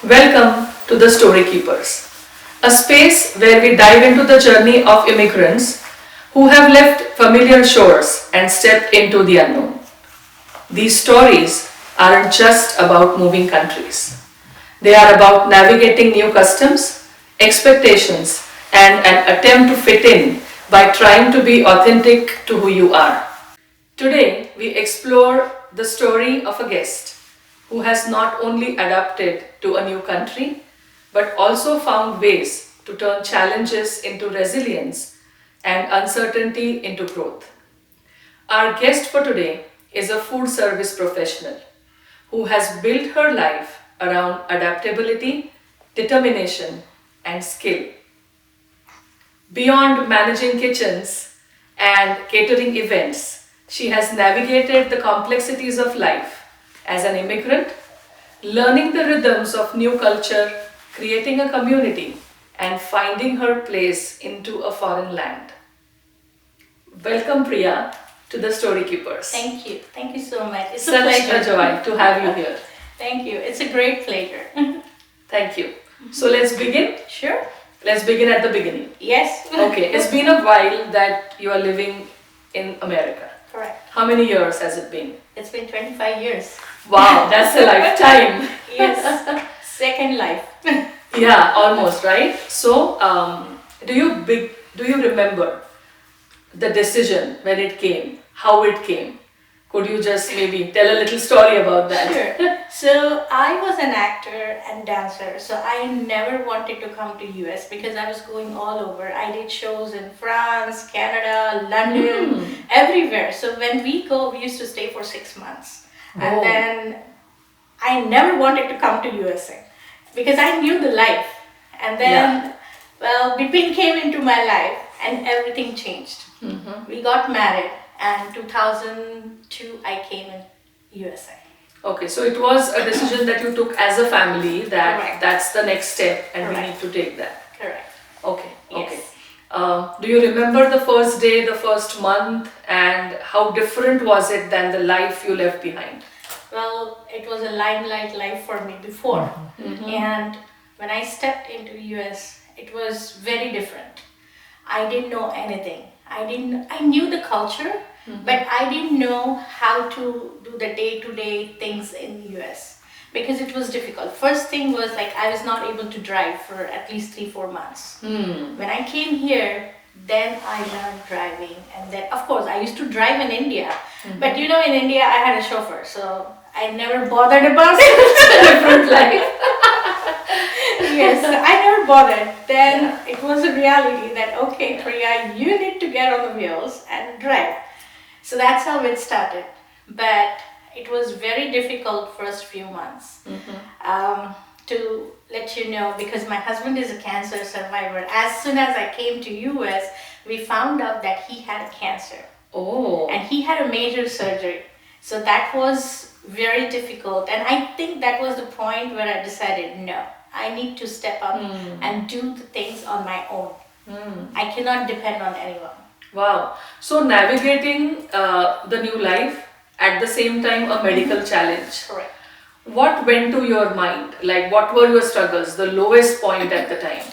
Welcome to the Storykeepers, a space where we dive into the journey of immigrants who have left familiar shores and stepped into the unknown. These stories aren't just about moving countries. They are about navigating new customs, expectations, and an attempt to fit in by trying to be authentic to who you are. Today, we explore the story of a guest who has not only adapted to a new country but also found ways to turn challenges into resilience and uncertainty into growth. Our guest for today is a food service professional who has built her life around adaptability, determination, and skill. Beyond managing kitchens and catering events, she has navigated the complexities of life as an immigrant, learning the rhythms of new culture, creating a community, and finding her place into a foreign land. Welcome, Priya, to the Storykeepers. Thank you. Thank you so much. It's Such a pleasure. a joy to have you here. Thank you. It's a great pleasure. Thank you. So let's begin. Sure. Let's begin at the beginning. Yes. Okay, it's been a while that you are living in America. Correct. How many years has it been? It's been 25 years. Wow, that's a lifetime. Yes. Second life. Yeah, almost, right? So, do you remember the decision when it came, how it came? Could you just maybe tell a little story about that? Sure. So I was an actor and dancer. So I never wanted to come to US because I was going all over. I did shows in France, Canada, London, everywhere. So when we go, we used to stay for 6 months. And then I never wanted to come to USA because I knew the life. And then, Bipin came into my life and everything changed. We got married and 2002 I came in USA. Okay, so it was a decision that you took as a family that Correct. that's the next step and Correct. we need to take that. Correct. Okay, Yes. okay. Do you remember the first day, the first month, and how different was it than the life you left behind? Well, it was a limelight life for me before. And when I stepped into US, it was very different. I didn't know anything. I knew the culture, but I didn't know how to do the day-to-day things in the US because it was difficult. First thing was like I was not able to drive for at least 3-4 months. When I came here, then I learned driving, and then of course I used to drive in India, but you know, in India I had a chauffeur, so I never bothered about it. Different life. Yes, I never bothered. Then it was a reality that okay, Priya, you need to get on the wheels and drive. So that's how it started. But it was very difficult first few months. To let you know, because my husband is a cancer survivor. As soon as I came to US, we found out that he had cancer. Oh. And he had a major surgery. So that was very difficult. And I think that was the point where I decided, no, I need to step up and do the things on my own. I cannot depend on anyone. Wow. So navigating the new life, at the same time a medical challenge. Correct. What went to your mind? Like, what were your struggles, the lowest point at the time?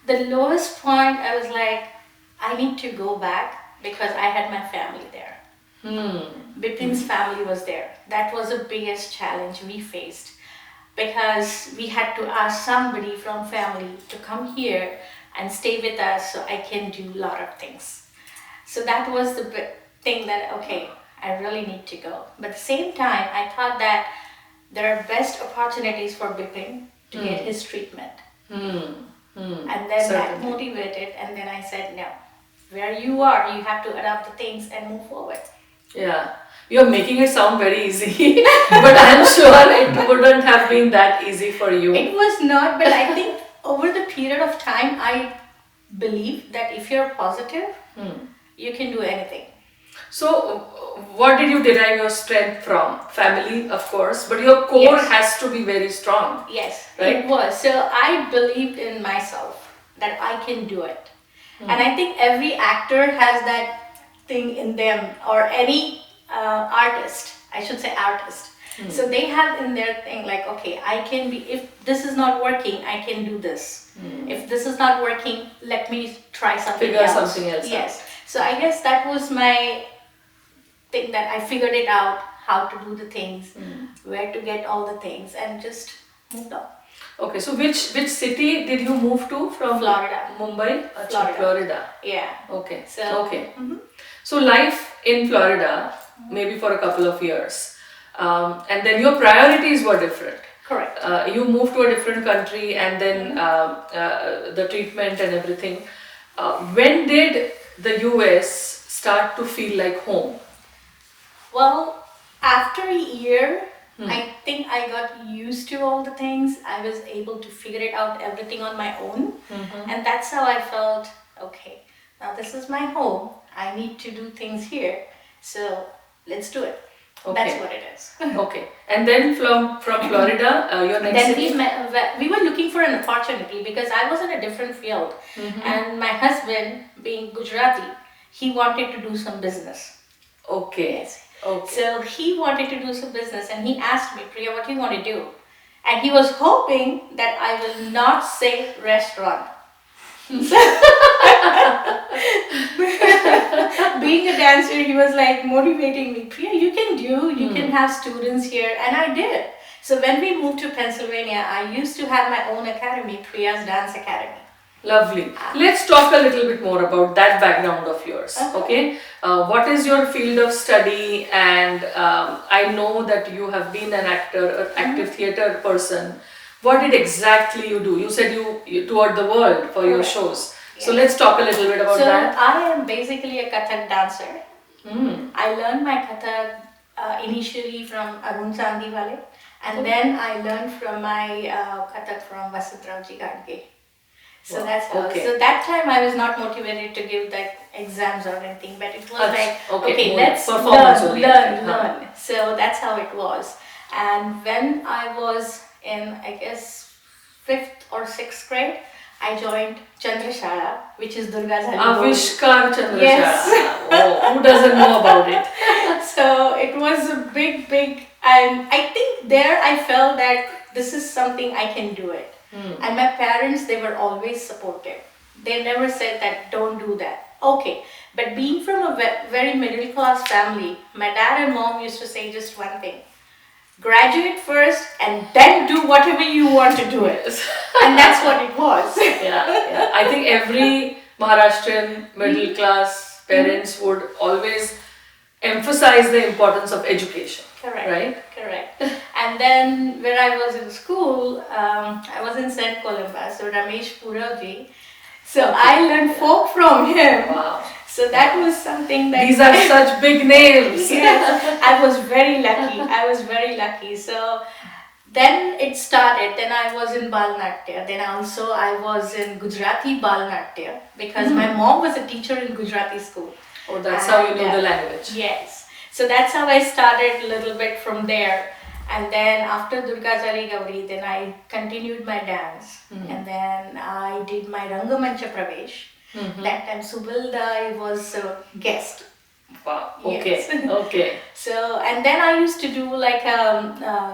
The lowest point, I was like, I need to go back because I had my family there. Bipin's family was there. That was the biggest challenge we faced because we had to ask somebody from family to come here and stay with us so I can do a lot of things. So that was the thing that, okay, I really need to go. But at the same time, I thought that there are best opportunities for Bipin to get his treatment. And then that Certainly. motivated, and then I said, no, where you are, you have to adapt the things and move forward. Yeah. You're making it sound very easy, but I'm sure it wouldn't have been that easy for you. It was not, but I think over the period of time, I believe that if you're positive, you can do anything. So, what did you derive your strength from? Family, of course, but your core Yes. has to be very strong. Yes, Right? it was. So I believed in myself that I can do it. And I think every actor has that thing in them, or any artist, I should say artist. So they have in their thing like, okay, I can be, if this is not working, I can do this. If this is not working, let me try something Figure else. something else Yes. So I guess that was my thing, that I figured it out, how to do the things, where to get all the things, and just moved on. Okay, so which city did you move to from? Florida. Mumbai? Achha, Florida. Florida. Yeah. Okay. So, okay. So life in Florida, maybe for a couple of years, and then your priorities were different. Correct. You moved to a different country, and then the treatment and everything. When did the US start to feel like home? Well, after a year, I think I got used to all the things. I was able to figure it out, everything on my own. And that's how I felt, okay, now this is my home. I need to do things here. So let's do it. Okay. That's what it is. Okay. And then from Florida, your next Then city? we were looking for an opportunity because I was in a different field. And my husband, being Gujarati, he wanted to do some business. Okay. Yes. Okay. So he wanted to do some business and he asked me, Priya, what do you want to do? And he was hoping that I will not say restaurant. Being a dancer, he was like motivating me, Priya, you can have students here. And I did. So when we moved to Pennsylvania, I used to have my own academy, Priya's Dance Academy. Lovely. Let's talk a little bit more about that background of yours. Okay. What is your field of study? And I know that you have been an actor, an active theatre person. What did exactly you do? You said you toured the world for your shows. So let's talk a little bit about that. So I am basically a Kathak dancer. I learned my Kathak initially from Arun Chandiwale, and then I learned from my Kathak from Vasatrauji Gadge. So that's how. Okay. So that time I was not motivated to give like exams or anything, but it was like, okay, let's learn. So that's how it was. And when I was in, I guess, 5th or 6th grade, I joined Chandrashala, which is Durga Jali. Avishkar Chandrashala. Yes. Oh, who doesn't know about it? So it was a big, and I think there I felt that this is something I can do it. And my parents, they were always supportive. They never said that don't do that. Okay, but being from a very middle class family, my dad and mom used to say just one thing: graduate first and then do whatever you want to do it. And that's what it was. Yeah. I think every Maharashtrian middle class parents would always emphasize the importance of education. Correct. Right? Correct. And then when I was in school, I was in St. Columba, so Ramesh Puravji. So I learned folk from him. Wow. So that was something that... These are such big names. Yes, I was very lucky. So then it started. Then I was in Balnatya. Then also I was in Gujarati Balnatya because my mom was a teacher in Gujarati school. Oh, that's how you know the language. Yes. So that's how I started a little bit from there. And then after Durga Jali Gauri, then I continued my dance. And then I did my Rangamancha Pravesh. That time Subalda was a guest. Wow. Okay. Yes. Okay. So, and then I used to do like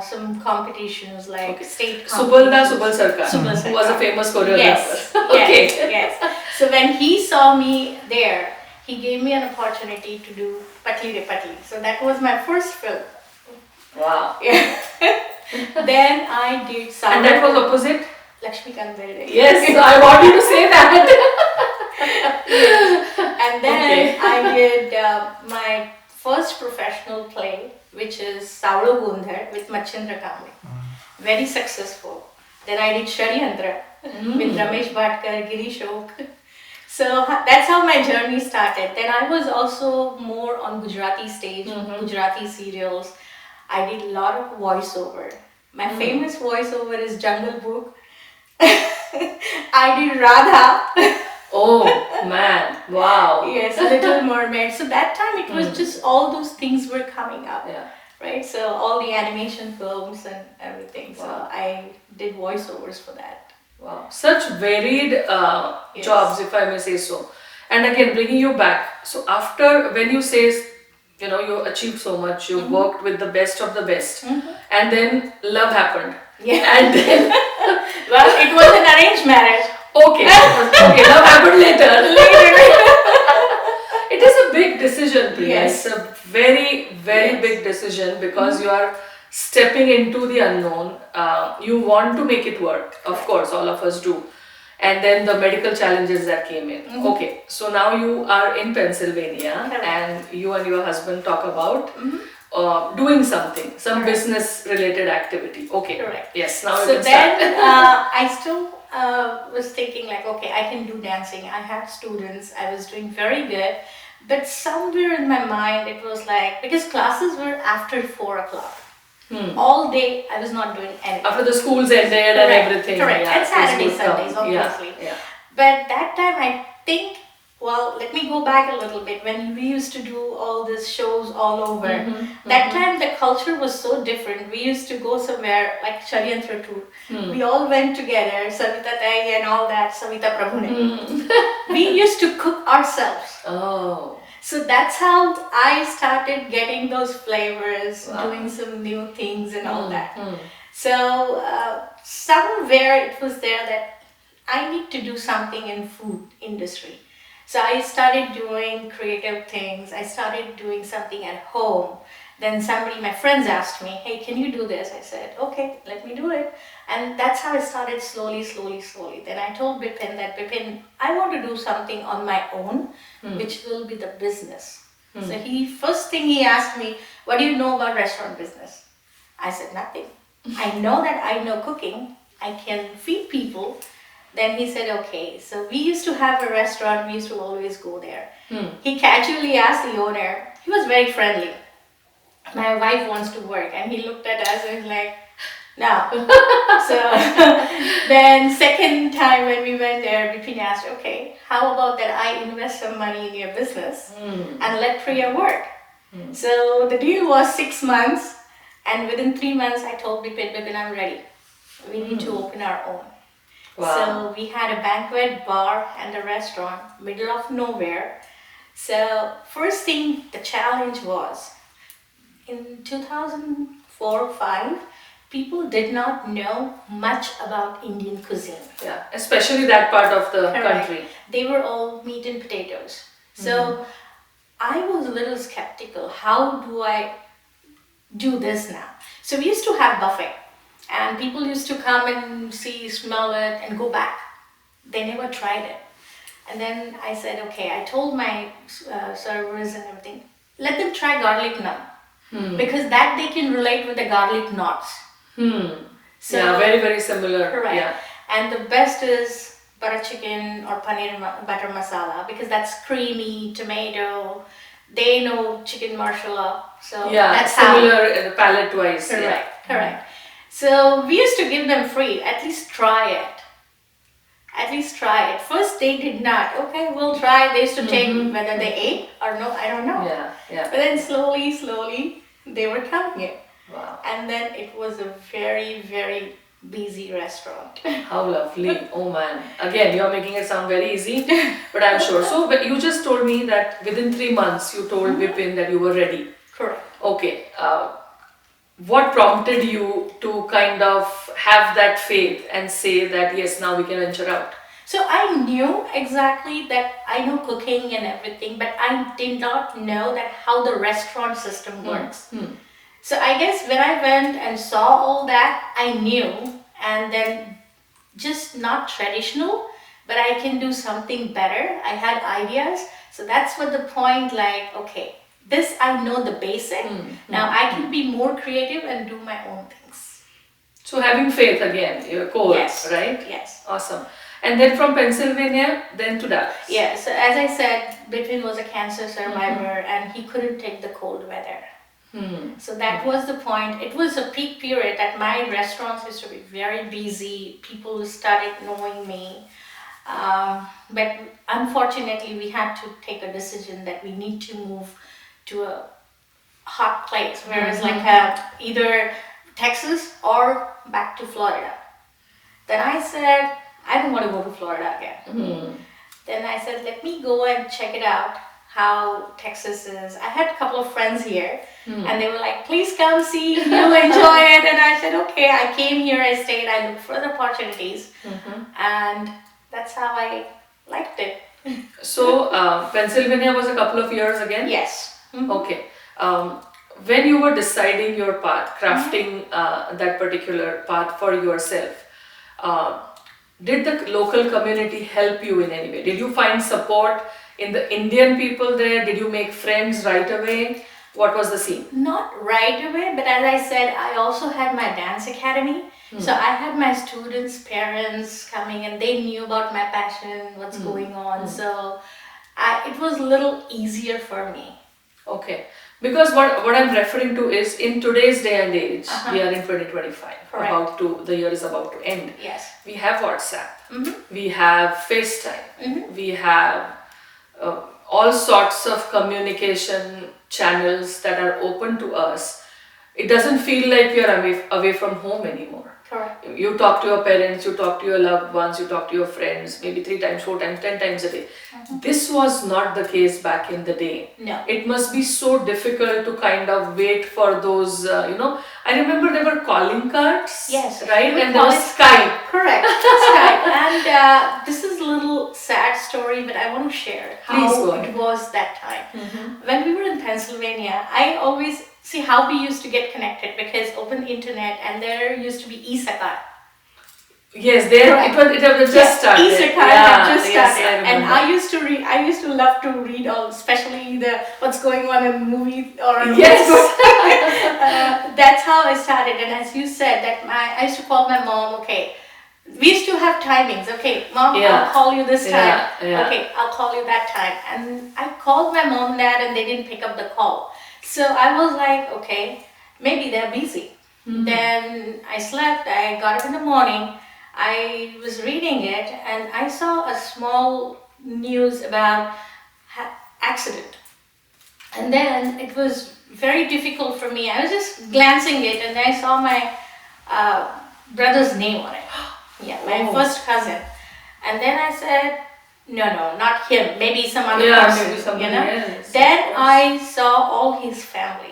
some competitions, like state Subalda competitions. Subal Sarkar, who was a famous choreographer. Yes. Okay. Yes. So when he saw me there, he gave me an opportunity to do Patli Re Patli. So that was my first film. Wow. Yeah. Then I did SAWAII. And that was opposite? Lakshmi Kandere. Yes, I want you to say that. And then I did my first professional play, which is Savlo Gundhar with Machendra Kamble. Very successful. Then I did Shariyantra with Ramesh Bhatkar, Girish Oak. So that's how my journey started. Then I was also more on Gujarati stage, Gujarati serials. I did a lot of voiceover. My famous voiceover is Jungle Book. I did Radha. Oh man, wow. Yes, Little Mermaid. So that time it was just all those things were coming up. Yeah. Right? So all the animation films and everything. Wow. So I did voiceovers for that. Wow. Such varied jobs, if I may say so. And again, bringing you back. So after, when you say you achieved so much, you worked with the best of the best, and then love happened. Yeah. And then, Well, it was an arranged marriage. okay, okay, love happened later. Later. It is a big decision, Priya. Yes. It's a very, very Yes. big decision because you are stepping into the unknown. You want to make it work, of course, all of us do. And then the medical challenges that came in. Okay, so now you are in Pennsylvania. Correct. And you and your husband talk about doing something, some Correct. business related activity. Okay, Correct. yes, now So we can then start. I still was thinking like, okay, I can do dancing. I had students. I was doing very good. But somewhere in my mind, it was like, because classes were after 4 o'clock. All day, I was not doing anything. After the schools ended and Correct, everything. correct. Yeah, And Saturdays, kids would come. Sundays, obviously. Yeah. But that time, I think, well, let me go back a little bit. When we used to do all these shows all over, that time the culture was so different. We used to go somewhere like Shariyantra tour. We all went together, Savita Tai and all that, Savita Prabhune. We used to cook ourselves. Oh. So that's how I started getting those flavors, doing some new things and all that. So somewhere it was there that I need to do something in food industry. So I started doing creative things. I started doing something at home. Then my friends asked me, hey, can you do this? I said, okay, let me do it. And that's how I started slowly. Then I told Bipin that, Bipin, I want to do something on my own, which will be the business. So first thing he asked me, what do you know about restaurant business? I said, nothing. I know that I know cooking. I can feed people. Then he said, okay. So we used to have a restaurant. We used to always go there. He casually asked the owner. He was very friendly. My wife wants to work, and he looked at us and was like, no. So then second time when we went there, Bipin asked, okay, how about that I invest some money in your business and let Priya work? So the deal was 6 months, and within 3 months I told Bipin, I'm ready. We need to open our own. Wow. So we had a banquet bar and a restaurant, middle of nowhere. So first thing, the challenge was, in 2004-5, people did not know much about Indian cuisine. Yeah, especially that part of the Correct. country. They were all meat and potatoes. So I was a little skeptical. How do I do this now? So we used to have buffet, and people used to come and see, smell it, and go back. They never tried it. And then I said, okay, I told my servers and everything, let them try garlic naan. Because that they can relate with the garlic knots. So, yeah, very, very similar. Correct. Yeah. And the best is butter chicken or paneer butter masala, because that's creamy, tomato. They know chicken masala. So Yeah, that's similar palate wise. Correct, correct. So we used to give them free, at least try it. First they did not. Okay, we'll try. They used to take whether they ate or no, I don't know. Yeah. But then slowly, they were coming in. Wow. And then it was a very, very busy restaurant. How lovely. Oh man. Again, you're making it sound very easy, but I'm sure. So, but you just told me that within 3 months you told Vipin that you were ready. Correct. Okay. What prompted you to kind of have that faith and say that yes, now we can venture out? So I knew exactly that I know cooking and everything, but I did not know that how the restaurant system works. So I guess when I went and saw all that, I knew, and then just not traditional, but I can do something better. I had ideas. So that's what the point, like, okay, this I know the basic. Now I can be more creative and do my own things. So having faith again, your core, Yes. right? Yes. Awesome. And then from Pennsylvania, then to Dallas. Yeah, so as I said, Bipin was a cancer survivor and he couldn't take the cold weather. So that was the point. It was a peak period that my restaurants used to be very busy. People started knowing me. But unfortunately, we had to take a decision that we need to move to a hot place, whereas like either Texas or back to Florida. Then I said, I don't want to go to Florida again. Then I said, let me go and check it out. how Texas is. I had a couple of friends here, and they were like, please come see, you'll enjoy it. And I said, okay. I came here, I stayed, I looked for the opportunities, and that's how I liked it. So, Pennsylvania was a couple of years again? Yes. Okay. When you were deciding your path, crafting that particular path for yourself, did the local community help you in any way? Did you find support in the Indian people there? Did you make friends right away? What was the scene? Not right away, but as I said, I also had my dance academy. So I had my students' parents coming, and they knew about my passion, what's going on. So it was a little easier for me. Okay. Because what I'm referring to is in today's day and age, we are in 2025. Correct. The year is about to end. Yes. We have WhatsApp. We have FaceTime. We have all sorts of communication channels that are open to us. It doesn't feel like we are away from home anymore. Correct. You talk to your parents, you talk to your loved ones, you talk to your friends, maybe 3 times, 4 times, 10 times a day. This was not the case back in the day. No. It must be so difficult to kind of wait for those, I remember there were calling cards. Yes. Right? And there was Skype. Correct. Skype. And this is a little sad story, but I want to share how it was that time. When we were in Pennsylvania, I always see how we used to get connected, because open internet, and there used to be Sakhi. Yes, it had just started. Sakhi had just started, yes, and I used to read. I used to love to read all, especially the what's going on in the movie or yes. That's how I started. And as you said, that I used to call my mom. Okay, we used to have timings. Okay, mom, I'll call you this time. Okay, I'll call you that time. And I called my mom and dad, and they didn't pick up the call. So I was like, okay, maybe they're busy. Then I slept. I got up in the morning. I was reading it, and I saw a small news about accident. And then it was very difficult for me. I was just glancing it, and I saw my brother's name on it. Yeah, my first cousin. And then I said, no, not him. Maybe some other person. Maybe somebody else. Then I saw all his family.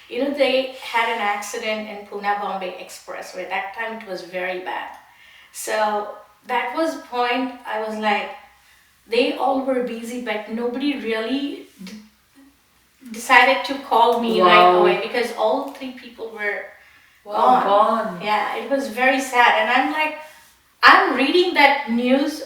They had an accident in Pune-Bombay Expressway. That time it was very bad. So that was the point. I was like, they all were busy, but nobody really decided to call me right away, because all 3 people were gone. Yeah, it was very sad. And I'm like, I'm reading that news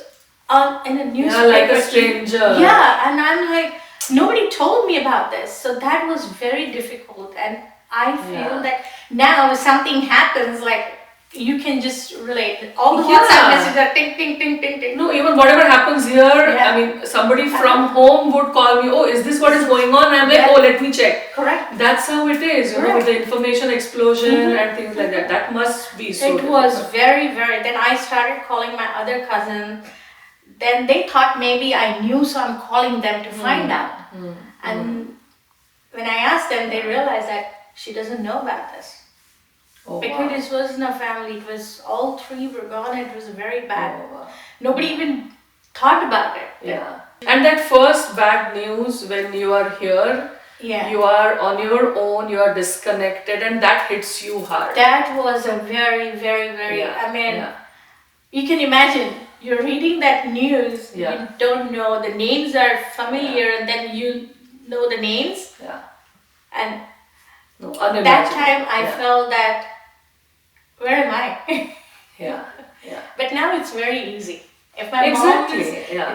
in a newspaper. Yeah, like a stranger. Yeah, and I'm like, nobody told me about this. So that was very difficult. And I feel that now if something happens, like, you can just relate. All the WhatsApp messages are ting, ting, ting, ting, ting. No, even whatever happens here, I mean, somebody from home would call me, oh, is this what is going on? And I'm like, oh, let me check. Correct. That's how it is, with the information explosion and things like that. That must be so It was very, very... Then I started calling my other cousin. Then they thought maybe I knew, so I'm calling them to find out. And when I asked them, they realized that she doesn't know about this. Because it wasn't a family, it was all 3 were gone. It was very bad. Nobody even thought about it. Yeah. And that first bad news when you are here, you are on your own, you are disconnected, and that hits you hard. That was a very, very, very... you can imagine, you're reading that news, you don't know, the names are familiar, and then you know the names. And that time I felt that, where am I? But now it's very easy. If my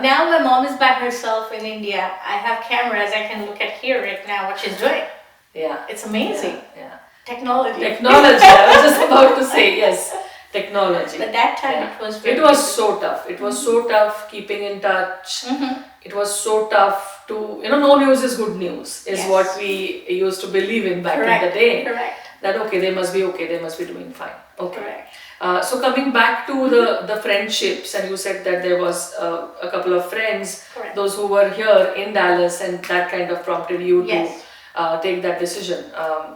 now my mom is by herself in India. I have cameras. I can look at here right now what she's doing. It's amazing. Technology. I was just about to say, yes. Technology. But that time it was very so tough. It was so tough keeping in touch. It was so tough to, no news is good news, is what we used to believe in back in the day. Correct. That they must be okay, they must be doing fine. Okay. Correct. So coming back to the friendships, and you said that there was a couple of friends, those who were here in Dallas, and that kind of prompted you to take that decision.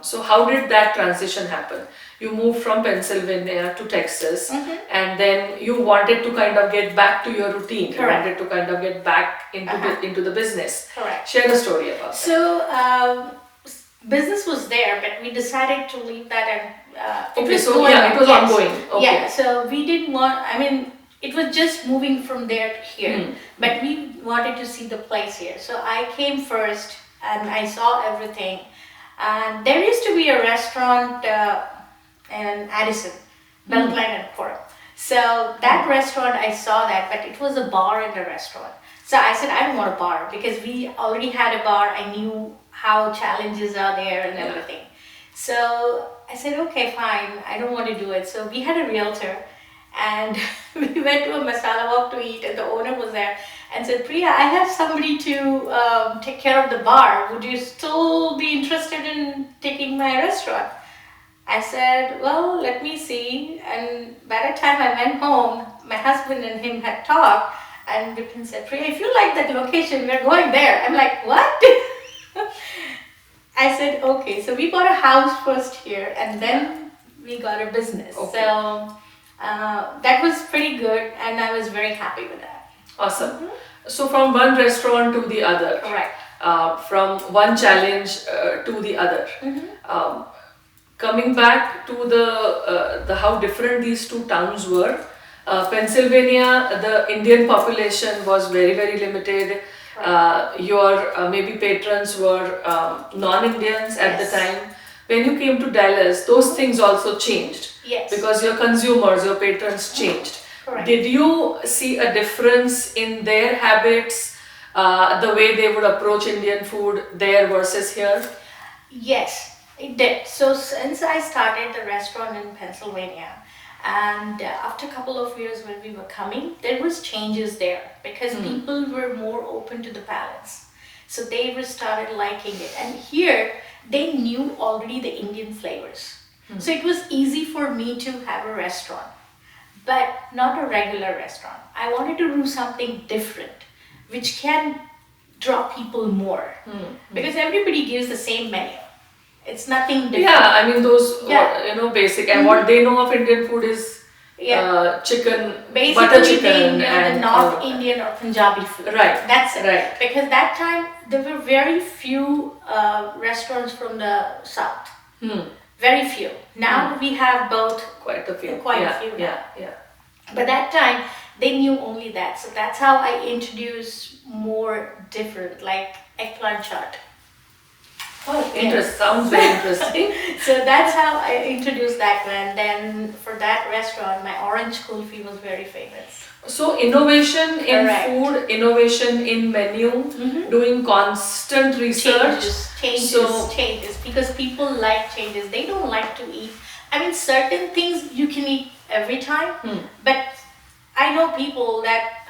So how did that transition happen? You moved from Pennsylvania to Texas, and then you wanted to kind of get back to your routine. Correct. You wanted to kind of get back into the business. Correct. Share the story about that. So business was there, but we decided to leave that and It was ongoing. Okay. Yeah, so we didn't want, I mean, it was just moving from there to here, but we wanted to see the place here. So I came first and I saw everything. And there used to be a restaurant in Addison, Beltline and Court. So that restaurant, I saw that, but it was a bar and a restaurant. So I said, I don't want a bar because we already had a bar. I knew how challenges are there and everything. So I said, okay, fine. I don't want to do it. So we had a realtor and we went to a masala walk to eat and the owner was there and said, Priya, I have somebody to take care of the bar. Would you still be interested in taking my restaurant? I said, well, let me see. And by the time I went home, my husband and him had talked and Vipin said, Priya, if you like that location, we're going there. I'm like, what? I said, okay. So we bought a house first here and then we got a business. Okay. So that was pretty good and I was very happy with that. Awesome. So from one restaurant to the other. Correct. From one challenge to the other. Coming back to the how different these two towns were. Pennsylvania, the Indian population was very, very limited. Your maybe patrons were non-Indians at the time. When you came to Dallas, those things also changed. Yes. Because your consumers, your patrons changed. Correct. Did you see a difference in their habits, the way they would approach Indian food there versus here? Yes, it did. So since I started the restaurant in Pennsylvania, and after a couple of years when we were coming, there was changes there because people were more open to the palates. So they were started liking it. And here, they knew already the Indian flavors. So it was easy for me to have a restaurant, but not a regular restaurant. I wanted to do something different, which can draw people more. Because everybody gives the same menu. It's nothing different. Yeah, I mean those basic, and what they know of Indian food is chicken, basically butter chicken, they know and the North Indian or Punjabi food. Right. That's it. Right. Because that time there were very few restaurants from the South. Very few. Now we have both. Quite a few. Quite a few now. Yeah. But that time they knew only that. So that's how I introduced more different, like eggplant chaat. Oh, interesting. Sounds very interesting. So that's how I introduced that one. Then for that restaurant, my orange kulfi was very famous. So innovation in Correct. food, innovation in menu, doing constant research. Changes. Because people like changes. They don't like to eat. I mean, certain things you can eat every time. But I know people that,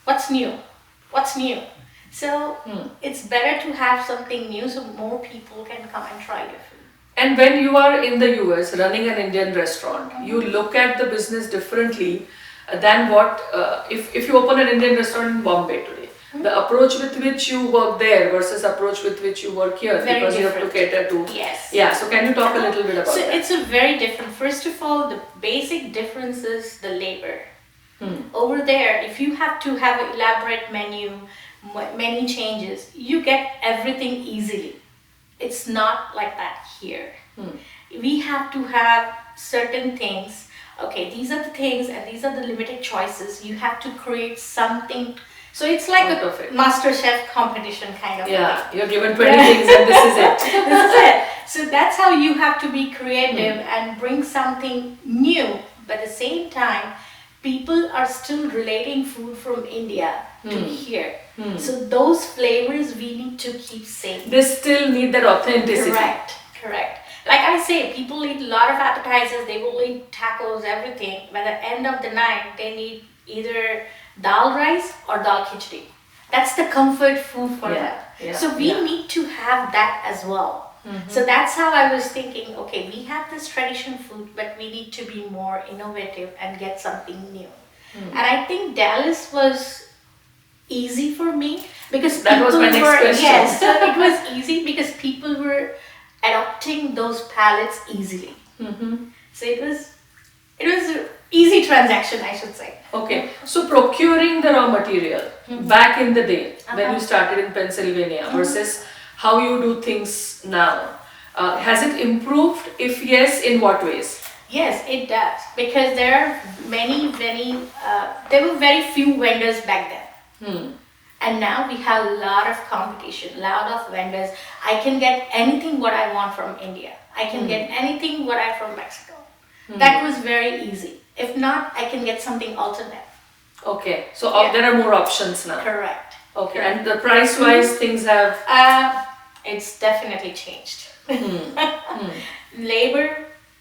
what's new? What's new? So it's better to have something new so more people can come and try your food. And when you are in the US running an Indian restaurant, you look at the business differently than what, if you open an Indian restaurant in Bombay today. The approach with which you work there versus approach with which you work here, Very because you have to different. cater to. Yes. Yeah, so can you talk a little bit about So that? it's a very different. First of all, the basic difference is the labor. Over there, if you have to have an elaborate menu, many changes, you get everything easily. It's not like that here. We have to have certain things. Okay, these are the things and these are the limited choices. You have to create something. So it's like a master chef competition kind of Yeah, thing. you're given 20 things and this is it. This is it. So that's how you have to be creative and bring something new. But at the same time, people are still relating food from India to here. So those flavors we need to keep same. They still need that authenticity. Correct. Like I say, people eat a lot of appetizers, they will eat tacos, everything. But at the end of the night, they need either dal rice or dal khichdi. That's the comfort food for them. So we need to have that as well. So that's how I was thinking, okay, we have this traditional food, but we need to be more innovative and get something new. And I think Dallas was easy for me Because That was my next question. Yes, so it was easy because people were adopting those palettes easily. So it was an easy transaction, I should say. Okay, so procuring the raw material back in the day when you started in Pennsylvania versus how you do things now, has it improved? If yes, in what ways? Yes, it does, because there are there were very few vendors back then. And now we have a lot of competition, lot of vendors. I can get anything what I want from India. I can get anything what I from Mexico. That was very easy. If not, I can get something alternate. Okay, so there are more options now. Correct. Okay, and the price-wise things have... It's definitely changed. Labor,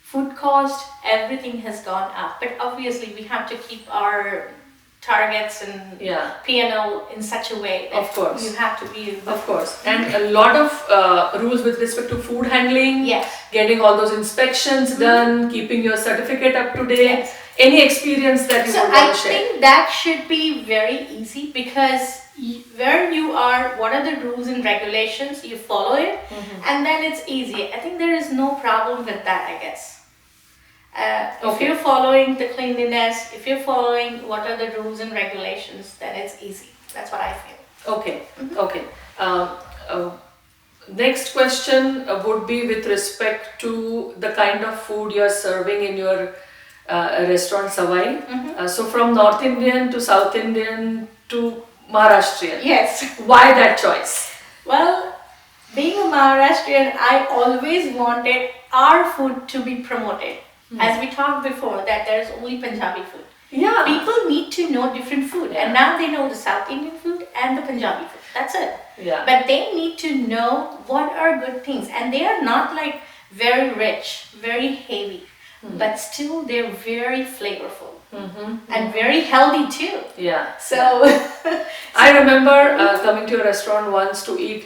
food cost, everything has gone up. But obviously we have to keep our targets and P&L in such a way that of course you have to be... Of course. And a lot of rules with respect to food handling, Yes. getting all those inspections done, keeping your certificate up to date. Yes. Any experience that you So want I to share? think that should be very easy, because where you are, what are the rules and regulations, you follow it, and then it's easy. I think there is no problem with that, I guess. If you're following the cleanliness, if you're following what are the rules and regulations, then it's easy. That's what I feel. Okay, okay. Next question would be with respect to the kind of food you're serving in your restaurant SAWAII. So from North Indian to South Indian to Maharashtrian. Yes. Why that choice? Well, being a Maharashtrian, I always wanted our food to be promoted. As we talked before, that there's only Punjabi food. Yeah. People need to know different food, and now they know the South Indian food and the Punjabi food. That's it. Yeah. But they need to know what are good things, and they are not like very rich, very heavy, but still they're very flavorful and very healthy too. Yeah. So I remember coming to a restaurant once to eat.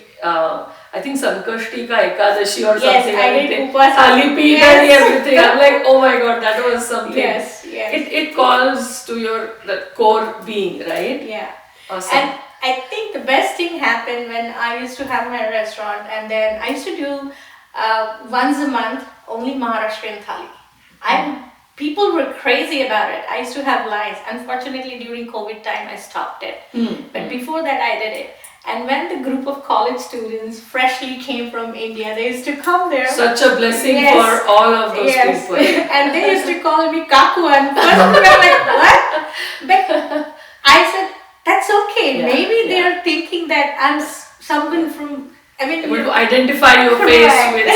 I think Sankashti ka Ekadashi or something. I did everything. Upas. Thali, everything. I'm like, oh my god, that was something. Yes. It calls to your the core being, right? Yeah. Awesome. And I think the best thing happened when I used to have my restaurant, and then I used to do once a month only Maharashtrian thali. People were crazy about it. I used to have lines. Unfortunately, during COVID time, I stopped it. But before that, I did it. And when the group of college students freshly came from India, they used to come there. Such a blessing for all of those people. And they used to call me Kaku, and first of all, I'm like, what? But I said, that's okay. Maybe they are thinking that I'm someone from... able to identify your face with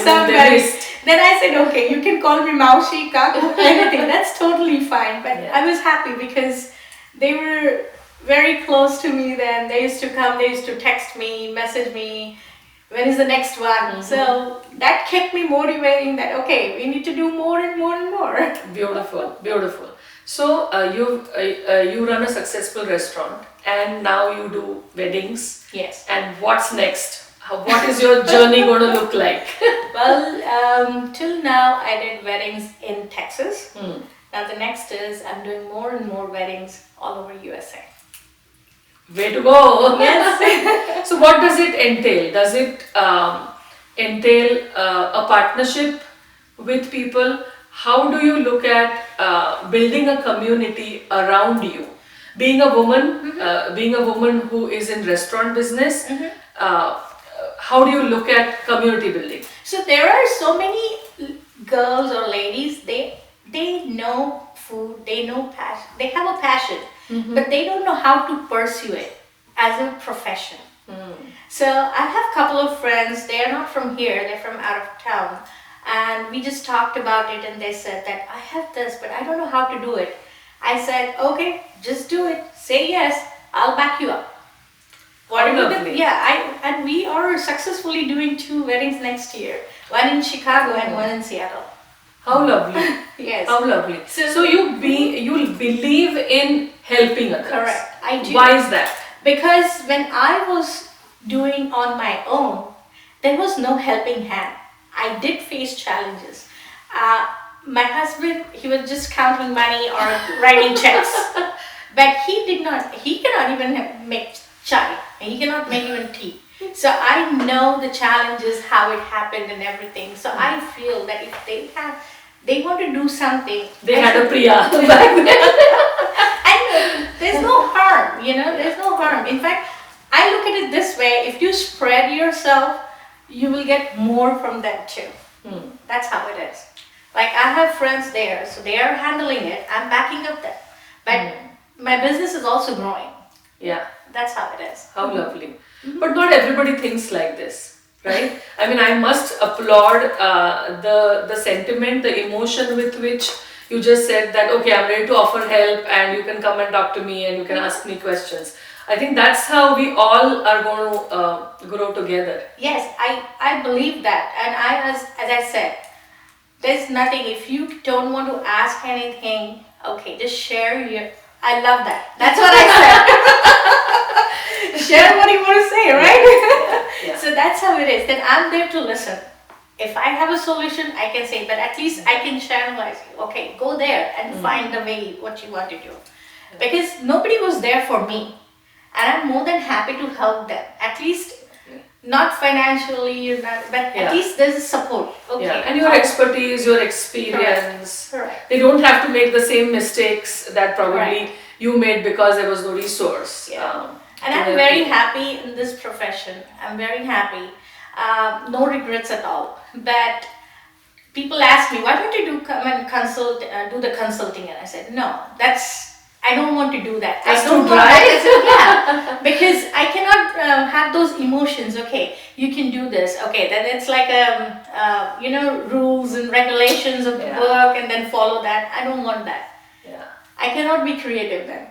somebody. Then I said, okay, you can call me Maushi, Kaku, anything. That's totally fine. But I was happy because they were very close to me then. They used to come, they used to text me, message me, when is the next one? So that kept me motivating that, okay, we need to do more and more and more. Beautiful, beautiful. So you run a successful restaurant and now you do weddings. Yes. And what's next? What is your journey going to look like? Well, till now I did weddings in Texas. Now the next is I'm doing more and more weddings all over USA. Way to go! Yes. So what does it entail? Does it entail a partnership with people? How do you look at building a community around you? Being a woman who is in restaurant business, how do you look at community building? So there are so many girls or ladies, they know food, they know passion, they have a passion, but they don't know how to pursue it as a profession. So I have a couple of friends, they are not from here, they're from out of town, and we just talked about it and they said that I have this, but I don't know how to do it. I said, okay, just do it, say yes, I'll back you up. And we are successfully doing 2 weddings next year, one in Chicago and one in Seattle. How lovely. Yes. How lovely. So you believe in helping others. Correct. I do. Why is that? Because when I was doing on my own, there was no helping hand. I did face challenges. My husband, he was just counting money or writing checks. But he cannot even make chai, and he cannot make even tea. So I know the challenges, how it happened and everything. So I feel that if they want to do something. They had a Priya back then. And there's no harm, there's no harm. In fact, I look at it this way, if you spread yourself, you will get more from them too. That's how it is. Like I have friends there, so they are handling it. I'm backing up them. But my business is also growing. Yeah. That's how it is. How lovely. But not everybody thinks like this, right? I mean, I must applaud the sentiment, the emotion with which you just said that, okay, I'm ready to offer help and you can come and talk to me and you can ask me questions. I think that's how we all are going to grow together. Yes, I believe that. And as I said, there's nothing, if you don't want to ask anything, okay, just share your, I love that. That's what I said. Share what you want to say, right? Yeah. So that's how it is. Then I'm there to listen. If I have a solution, I can say, but at least I can channelize you. Okay, go there and find the way what you want to do. Because nobody was there for me. And I'm more than happy to help them. At least, not financially, but at least there's a support. Okay. Yeah. And your expertise, your experience. Correct. They don't have to make the same mistakes that probably you made because there was no resource. Yeah. And I'm very happy in this profession. I'm very happy. No regrets at all. But people ask me, why don't you come and consult, do the consulting? And I said, no, I don't want to do that. That's I don't too want dry. that. Because I cannot have those emotions. Okay, you can do this. Okay, then it's like rules and regulations of the work, and then follow that. I don't want that. Yeah. I cannot be creative then.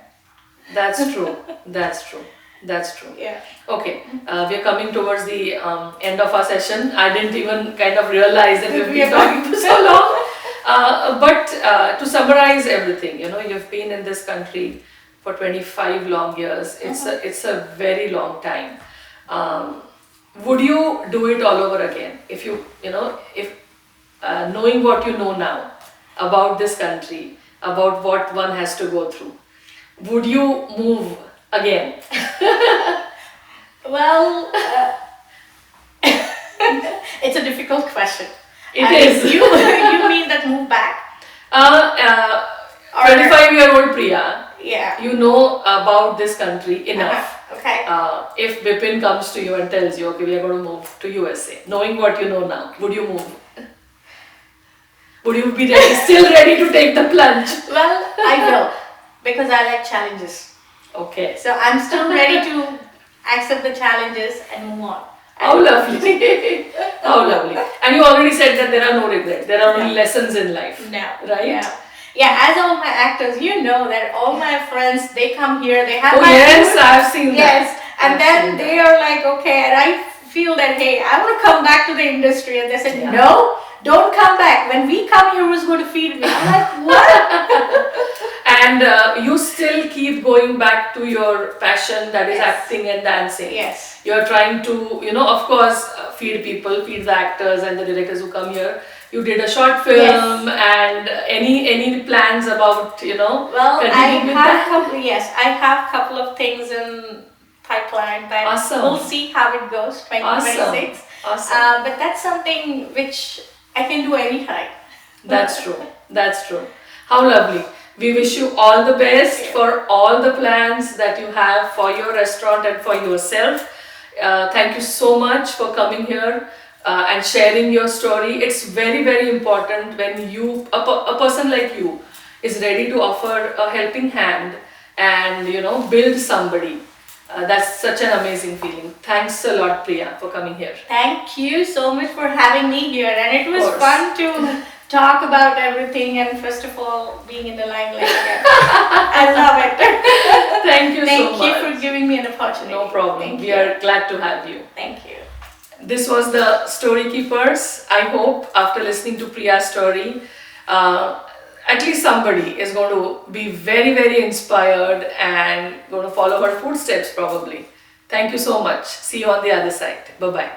That's true. That's true. That's true. Yeah. Okay, we are coming towards the end of our session. I didn't even kind of realize that we've been talking for so long. But to summarize everything, you've been in this country for 25 long years. It's a very long time. Would you do it all over again? If knowing what you know now about this country, about what one has to go through, would you move again? Well, it's a difficult question. It is. You mean that move back? 25-year-old Priya, Yeah. you know about this country enough. Okay. If Bipin comes to you and tells you, okay, we are going to move to USA, knowing what you know now, would you move? Would you be still ready to take the plunge? Well, I will, because I like challenges. Okay. So I'm still ready to accept the challenges and move on. How lovely. How lovely. And you already said that there are no regrets. There are only lessons in life. No. Right? Yeah. Yeah, as all my actors, you know that all my friends, they come here, they have Oh my yes, food. I've seen that. Yes, and I've then seen they are like, okay, and I feel that, hey, I want to come back to the industry. And they said, Yeah. no, don't come back. When we come here, who's going to feed me? I'm like, what? And you still keep going back to your passion, that is Yes. acting and dancing. Yes. You're trying to, of course, feed people, feed the actors and the directors who come here. You did a short film, and any plans about, Well, continuing with that? I have couple of things in pipeline, but Awesome. we'll see how it goes, 2026. Awesome. But that's something which I can do anytime. That's true. That's true. How lovely. We wish you all the best for all the plans that you have for your restaurant and for yourself. Thank you so much for coming here and sharing your story. It's very, very important when a person like you is ready to offer a helping hand and, build somebody. That's such an amazing feeling. Thanks a lot, Priya, for coming here. Thank you so much for having me here, and it was Of course. fun to talk about everything, and first of all, being in the limelight again. I love it. Thank you so Thank much. you for giving me an opportunity. No problem. Thank We you. are glad to have you. Thank you. This was the Storykeepers. I hope after listening to Priya's story, at least somebody is going to be very, very inspired and going to follow her footsteps probably. Thank you so much. See you on the other side. Bye-bye.